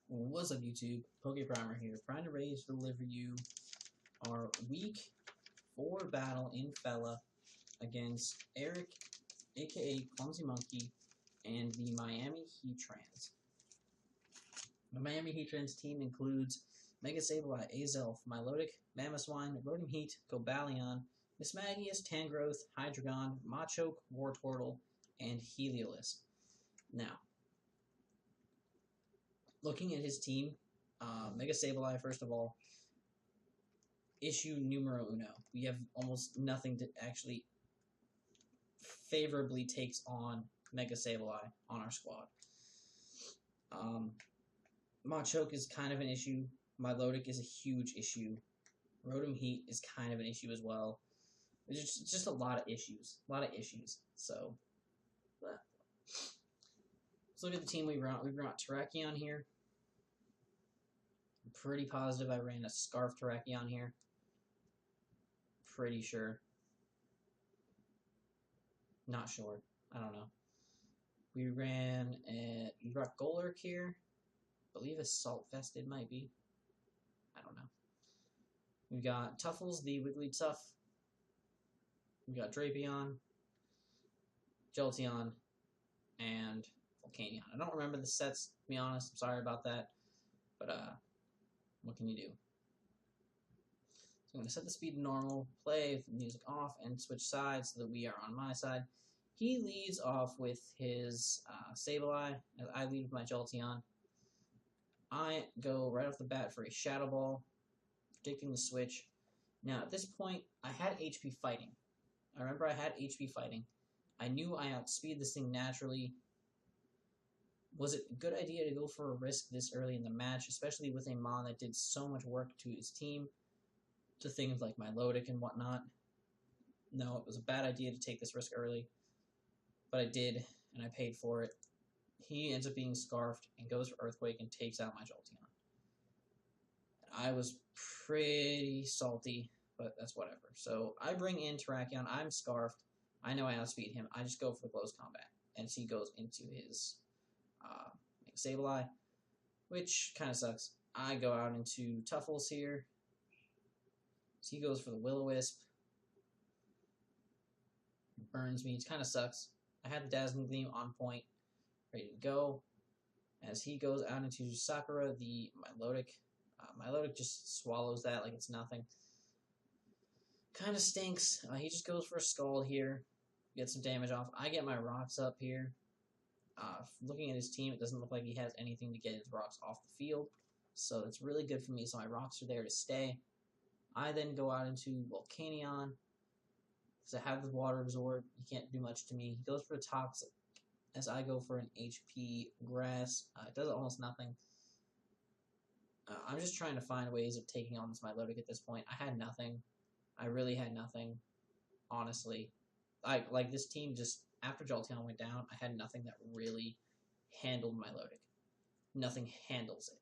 What's up, YouTube? PokePrimer here, trying to ready to deliver you our Week 4 battle in Fella against Eric, aka Clumsy Monkey, and the Miami Heatrans. The Miami Heatrans team includes Mega Sableye, Azelf, Milotic, Mamoswine, Rotom Heat, Cobalion, Mismagius, Tangrowth, Hydreigon, Machoke, Wartortle, and Heliolisk. Now, looking at his team, Mega Sableye, first of all, issue numero uno. We have almost nothing that actually favorably takes on Mega Sableye on our squad. Machoke is kind of an issue. Milotic is a huge issue. Rotom Heat is kind of an issue as well. It's just a lot of issues. So, let's look at the team we brought. We brought Terrakion here. I'm pretty positive I ran a Scarf Terrakion here. Pretty sure. Not sure. I don't know. We brought Golurk here. I believe Assault Vested might be. I don't know. We got Tuffles, the Wigglytuff. We got Drapion, Jolteon, and Volcanion. I don't remember the sets, to be honest. I'm sorry about that. But, what can you do? So I'm going to set the speed to normal, play with the music off, and switch sides so that we are on my side. He leads off with his Sableye, as I lead with my Jolteon. I go right off the bat for a Shadow Ball, predicting the switch. Now, at this point, I had HP fighting. I remember I had HP fighting. I knew I outspeed this thing naturally. Was it a good idea to go for a risk this early in the match, especially with a Mon that did so much work to his team, to things like Milotic and whatnot? No, it was a bad idea to take this risk early, but I did, and I paid for it. He ends up being Scarfed and goes for Earthquake and takes out my Jolteon. I was pretty salty, but that's whatever. So I bring in Terrakion. I'm Scarfed. I know I outspeed him. I just go for the close combat, and he goes into his Sableye, which kind of sucks. I go out into Tuffles here. So he goes for the Will-O-Wisp. Burns me. It kind of sucks. I had the Dazzling Gleam on point, ready to go. As he goes out into Sakura, the Milotic. Milotic just swallows that like it's nothing. Kind of stinks. He just goes for a Scald here. Get some damage off. I get my rocks up here. Looking at his team, it doesn't look like he has anything to get his rocks off the field. So it's really good for me. So my rocks are there to stay. I then go out into Volcanion. Because I have the Water Absorb. He can't do much to me. He goes for a Toxic. As I go for an HP Grass. It does almost nothing. I'm just trying to find ways of taking on this Milotic at this point. I had nothing. I really had nothing. Honestly. Like this team just, after Jolteon went down, I had nothing that really handled Milotic. Nothing handles it.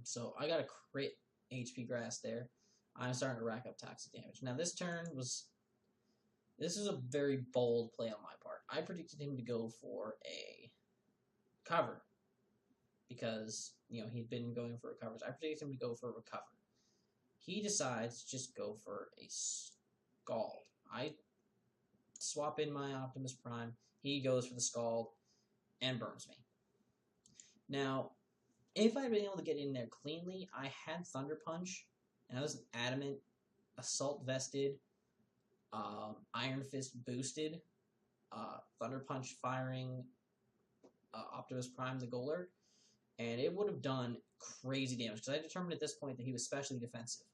So I got a crit HP Grass there. I'm starting to rack up toxic damage. Now this was a very bold play on my part. I predicted him to go for a cover because, you know, he'd been going for recovers. I predicted him to go for a recover. He decides to just go for a Scald. I swap in my Optimus Prime. He goes for the Scald and burns me. Now, if I'd been able to get in there cleanly, I had Thunder Punch, and I was adamant, Assault Vested, Iron Fist boosted, Thunder Punch firing Optimus Prime the Golurk, and it would have done crazy damage, because I determined at this point that he was specially defensive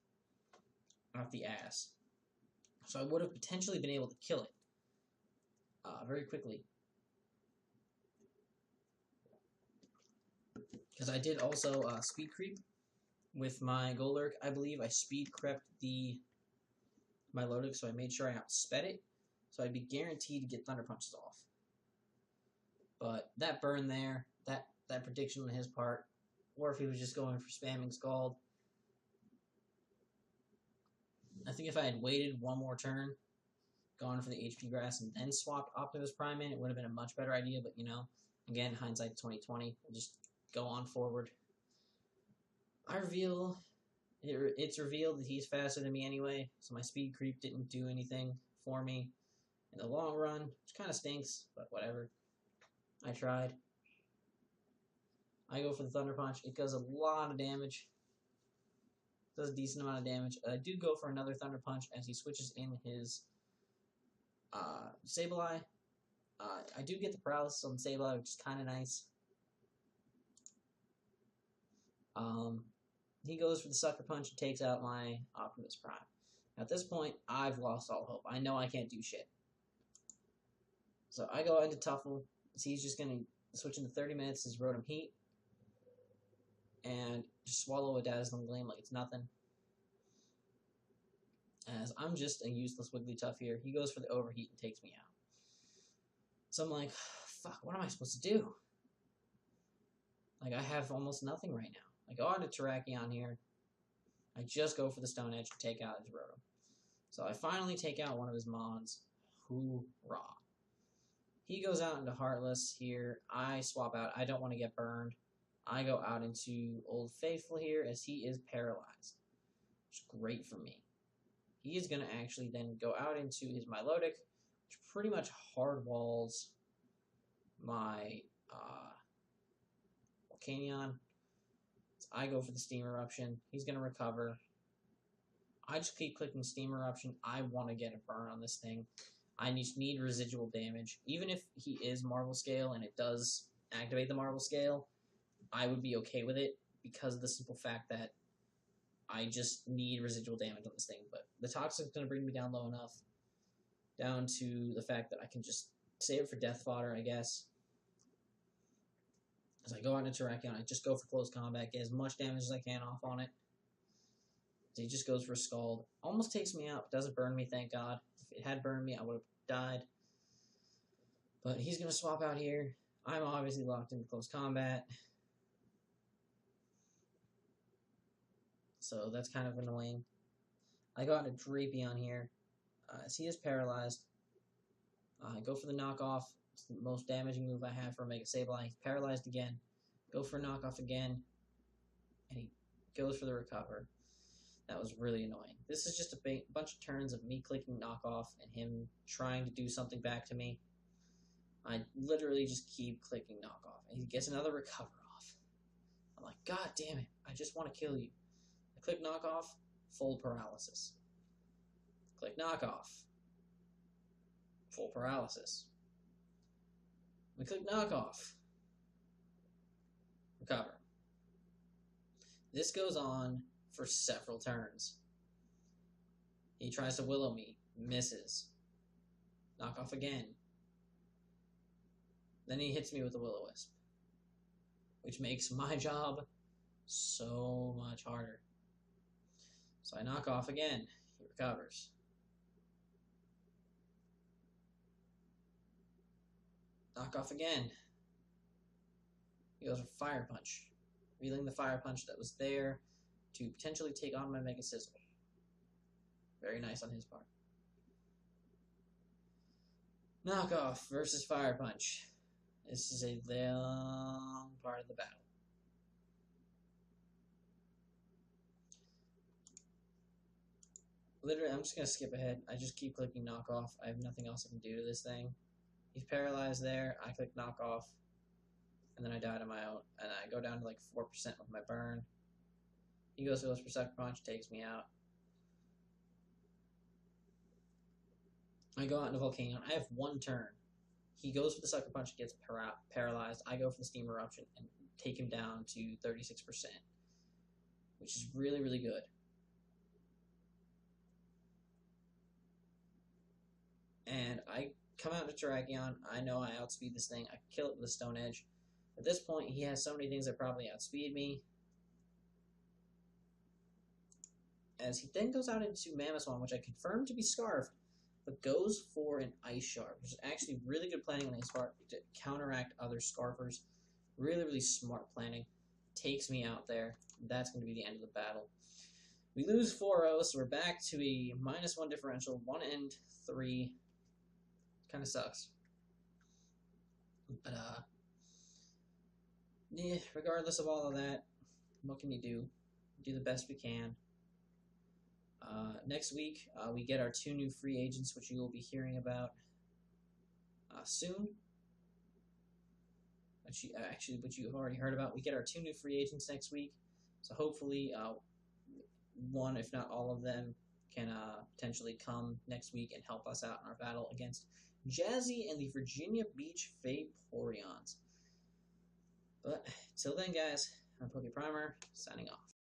off the ass. So I would have potentially been able to kill it very quickly. Because I did also speed creep with my Golurk. I believe I speed crept the Milotic, so I made sure I outsped it, so I'd be guaranteed to get Thunder Punches off. But that burn there, that prediction on his part, or if he was just going for spamming Scald, I think if I had waited one more turn, gone for the HP Grass, and then swapped Optimus Prime in, it would have been a much better idea, but, you know, Again, hindsight 2020. We'll just go on forward. I reveal, it's revealed that he's faster than me anyway, so my speed creep didn't do anything for me in the long run, which kind of stinks, but whatever. I tried. I go for the Thunder Punch. It does a lot of damage. It does a decent amount of damage. I do go for another Thunder Punch as he switches in his Sableye. I do get the paralysis on the Sableye, which is kind of nice. He goes for the Sucker Punch and takes out my Optimus Prime. At this point, I've lost all hope. I know I can't do shit. So I go into Tuffle. So he's just going to switch into 30 minutes his Rotom Heat. And just swallow a Dazzling Gleam like it's nothing. As I'm just a useless Wigglytuff here. He goes for the Overheat and takes me out. So I'm like, fuck, what am I supposed to do? Like, I have almost nothing right now. I go on to Terrakion here. I just go for the Stone Edge to take out his Rotom. So I finally take out one of his Mons. Hoorah. He goes out into Heartless here. I swap out. I don't want to get burned. I go out into Old Faithful here as he is paralyzed. Which is great for me. He is going to actually then go out into his Milotic, which pretty much hard walls my Volcanion. So I go for the Steam Eruption. He's going to recover. I just keep clicking Steam Eruption. I want to get a burn on this thing. I just need residual damage. Even if he is Marvel Scale and it does activate the Marvel Scale, I would be okay with it because of the simple fact that I just need residual damage on this thing. But the Toxic's going to bring me down low enough, down to the fact that I can just save it for Death Fodder, I guess. As I go out into Terrakion, I just go for close combat, get as much damage as I can off on it. So he just goes for a Scald. Almost takes me out, but doesn't burn me, thank God. If it had burned me, I would have died. But he's going to swap out here. I'm obviously locked into close combat. So that's kind of annoying. I got a Drapion here. As he is paralyzed. I go for the knockoff. It's the most damaging move I have for Mega Sableye. He's paralyzed again. Go for a knockoff again. And he goes for the recover. That was really annoying. This is just a bunch of turns of me clicking knockoff and him trying to do something back to me. I literally just keep clicking knockoff. And he gets another recover off. I'm like, God damn it. I just want to kill you. I click knockoff. Full paralysis. Click knockoff. Full paralysis. We click knockoff. Recover. This goes on for several turns. He tries to Willow me. Misses. Knock off again. Then he hits me with the Will-O-Wisp, which makes my job so much harder. So I knock off again. He recovers. Knock off again. He goes for Fire Punch, reeling the Fire Punch that was there to potentially take on my Mega Sizzle. Very nice on his part. Knockoff versus Fire Punch. This is a long part of the battle. Literally, I'm just going to skip ahead. I just keep clicking knockoff. I have nothing else I can do to this thing. He's paralyzed there. I click knockoff. And then I die to my own. And I go down to like 4% with my burn. He goes for Sucker Punch, takes me out. I go out into Volcanion. I have one turn. He goes for the Sucker Punch, gets paralyzed. I go for the Steam Eruption and take him down to 36%. Which is really, really good. And I come out to Terrakion. I know I outspeed this thing. I kill it with a Stone Edge. At this point, he has so many things that probably outspeed me. As he then goes out into Mamoswine, which I confirmed to be Scarfed, but goes for an Ice Shard, which is actually really good planning on his part to counteract other Scarfers. Really, really smart planning. Takes me out there. That's going to be the end of the battle. We lose 4-0, so we're back to a -1 differential, 1 and 3. Kind of sucks. But, yeah, regardless of all of that, what can you do? Do the best we can. Next week, we get our 2 new free agents, which you will be hearing about soon. Which you've already heard about. We get our 2 new free agents next week, so hopefully, one, if not all of them, can potentially come next week and help us out in our battle against Jazzy and the Virginia Beach Vaporeons. But till then, guys, I'm PokePrimer, signing off.